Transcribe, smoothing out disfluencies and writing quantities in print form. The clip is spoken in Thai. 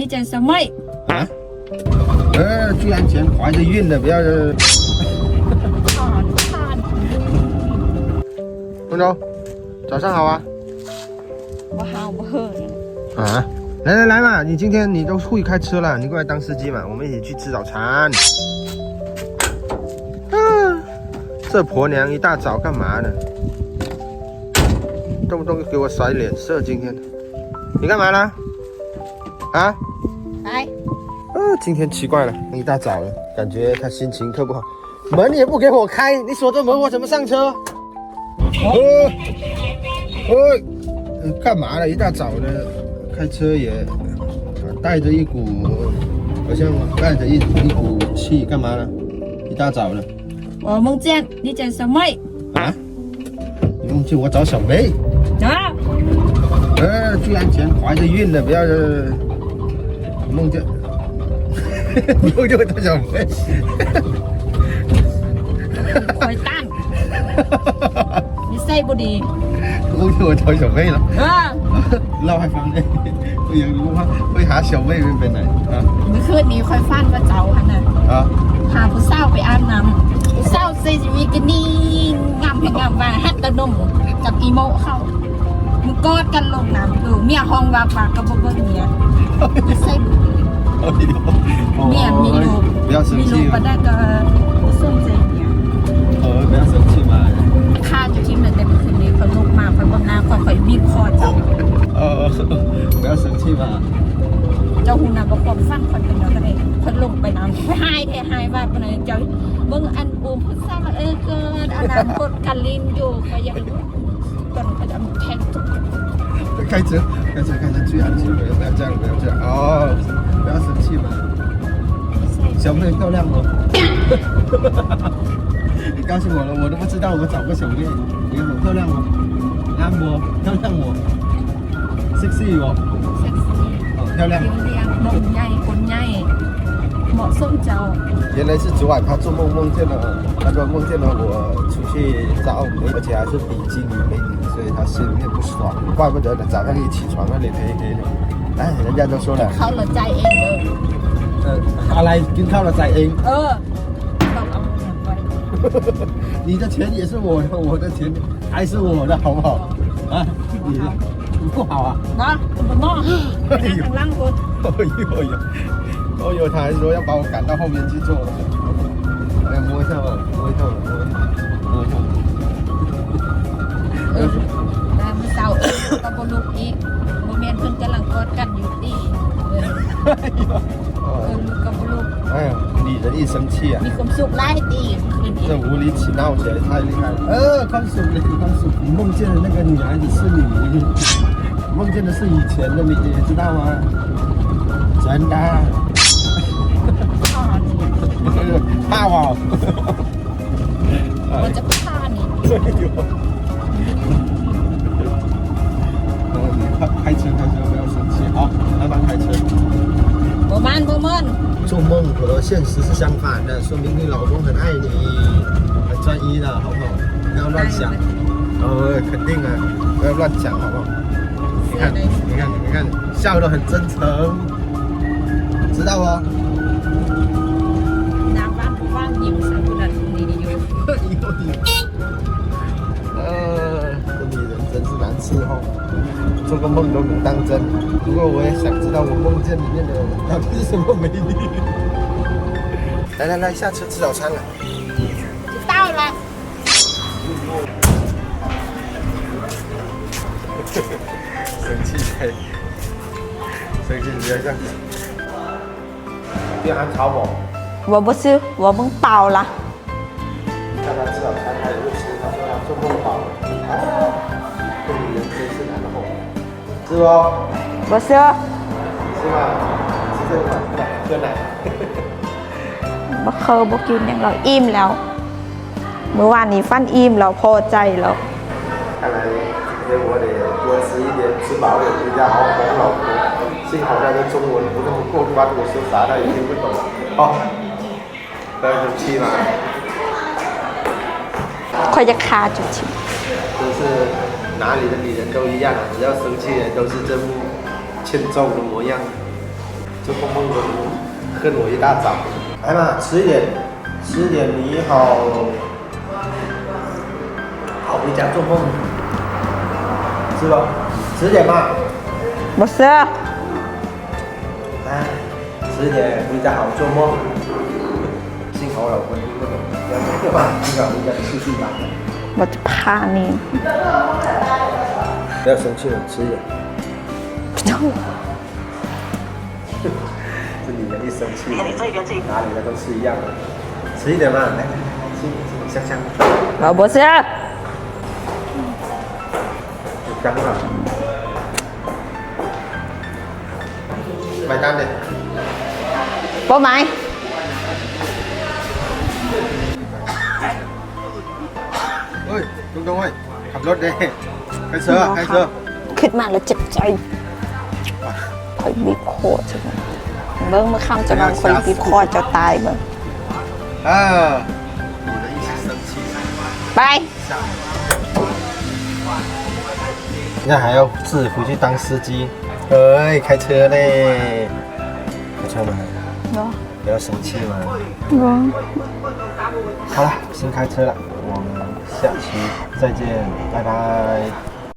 你讲什么？啊？居然前怀着孕的，不要。看，温柔，早上好啊。我好不喝。啊，来嘛，你今天你都会开车了，你过来当司机嘛，我们一起去吃早餐。啊，这婆娘一大早干嘛呢？动不动就给我甩脸色，今天你干嘛呢？啊？来，今天奇怪了，一大早了，感觉他心情特不好，门也不给我开，你锁着门我怎么上车？干嘛了？一大早的，开车也带着一股，好像带着一股气，干嘛呢？一大早的。我梦见你讲什么？啊？你梦见我找小妹？啊？居然前怀着孕的，不要梦见。你梦见我找小妹？坏蛋！你ใส่不ดี梦见我找小妹了。เล่าให้ฟังเลยอยากรู้ว่าไปหา小妹เป็นไหนเมื่อคืนนี้ค่อยฟันว่าเจ้าหันน่ะพาผู้สาวไปอาบน้ำผู้สาวใส่บิกินี่งามให้งามว่าฮัตตะนมกับอีโมเข้ามึงกอดกันลงน้ำดูเมียห้องว่าปากกับเบิ้งเมียไม่ใส่บุหรี่เมียมีลูกมีลูกก็ได้ก็ส้มใจเมีย不要生气嘛ข้าจะที่มันแต่เมื่อคืนนี้เขาลุกมาเขาบอกหน้าค่อยๆบีบคอเจ้า不要生气嘛เจ้าหูน้ำบอกความฟังคนเป็นเนาะก็ได้คนลงไปน้ำหายแท้หายว่าเป็นเจ้าเบิ้งอันอูมพุทธาเกิดอนาคตกันลินอยู่ก็ยังจนเขาจะแทงทุก开车去安静，不要这样，不要这样不要生气嘛。小妹漂亮吗？你告诉我了，我都不知道我找个小妹，你很漂亮吗？安不？漂亮不？sexy不？漂亮。เลี้ยงนมใหญ่คนใหญ่เหมาะสมเจ้า原来是昨晚他做梦见了，他说梦见了我出去找美，而且还是比基尼美女，所以他心里面不爽，怪不得呢，早上一起床那脸黑黑的。哎，人家都说了，เขาละใจเองเลยอะไรกินข้าวละใจเองต้องเอาเงินไป你的钱也是我的，我的钱还是我的，好不好？你不好啊？นะคุณพ่อข้างล่างคุณ 他还说要把我赶到后面去做，来摸一下吧，摸一下。แล้วเมื่อเช้าก็บ่ลุกอีกบ่แม่นเพิ่นกำลังกอดกันอยู่ดีลูกก็บ่ลุก哎呀，女人一生气啊，มีความสุขหลายดีคืนนี้这无理取闹起来太厉害了。宽恕，你梦见的那个女孩子是你，梦见的是以前的你，知道吗？真的。怕我？我จะฆ่านี่开车，不要生气啊，慢慢开车。บ่มัน做梦和现实是相反的，说明你老公很爱你，很专一的，好不好？不要乱想。肯定啊，不要乱讲，好不好？你看，笑得很真诚，知道不？น้ำว่างยิ้มใส่คนนั้นนี่อยู่这女人真是难伺候，做个梦都能当真。不过我也想知道我梦见里面的到底是什么美女。来，下车吃早餐了。到了生气不要这样子。别喊吵我。我不是我们饱了看他吃早餐，他也不吃，他说他做梦饱了。这女人真是难哄，是不？不是是吗？吃这个吗？喝奶。บ่เคยบ่กินอย่างเราอิ่มแล้วเมื่อวานนี้ฟันอิ่มเราพอใจแล้ว看来今天我得多吃一点，吃饱点，回家好好哄老婆。幸好他的中文不那么过关，我说啥他也听不懂。不要生气嘛。ค่อยจะฆ่าจุดชิม都是哪里的女人都一样，只要生气人都是这副欠揍的模样。这蹦蹦的恨我一大早。来嘛，迟一点，迟一点你好回家做梦，是吧？迟点嘛。不是，来，迟点回家好做梦。幸好我老婆听不懂，要打电话尽快回家继续吧。我จะพานี่ 不要生气了，迟一点。这女人一生气，哪里的都是一样的。迟一点嘛，来，香香。我不是，香了。买单的。不买。เฮ้ยลุงตรงเว้ยขับรถเด้ใครเสือใครเสือ ขึ้นมาแล้วเจ็บใจคอยบีบคอใช่ไหมเบิ้งเมื่อค่ำจะนอนคอยบีบคอจะตายเบิ้ง 啊，你的一起生气。 ไป 那还要自己回去当司机？哎，开车嘞，开车吗？ เนาะ 不要生气嘛。 เนาะ 好了，先开车了，我们下期再见，拜拜。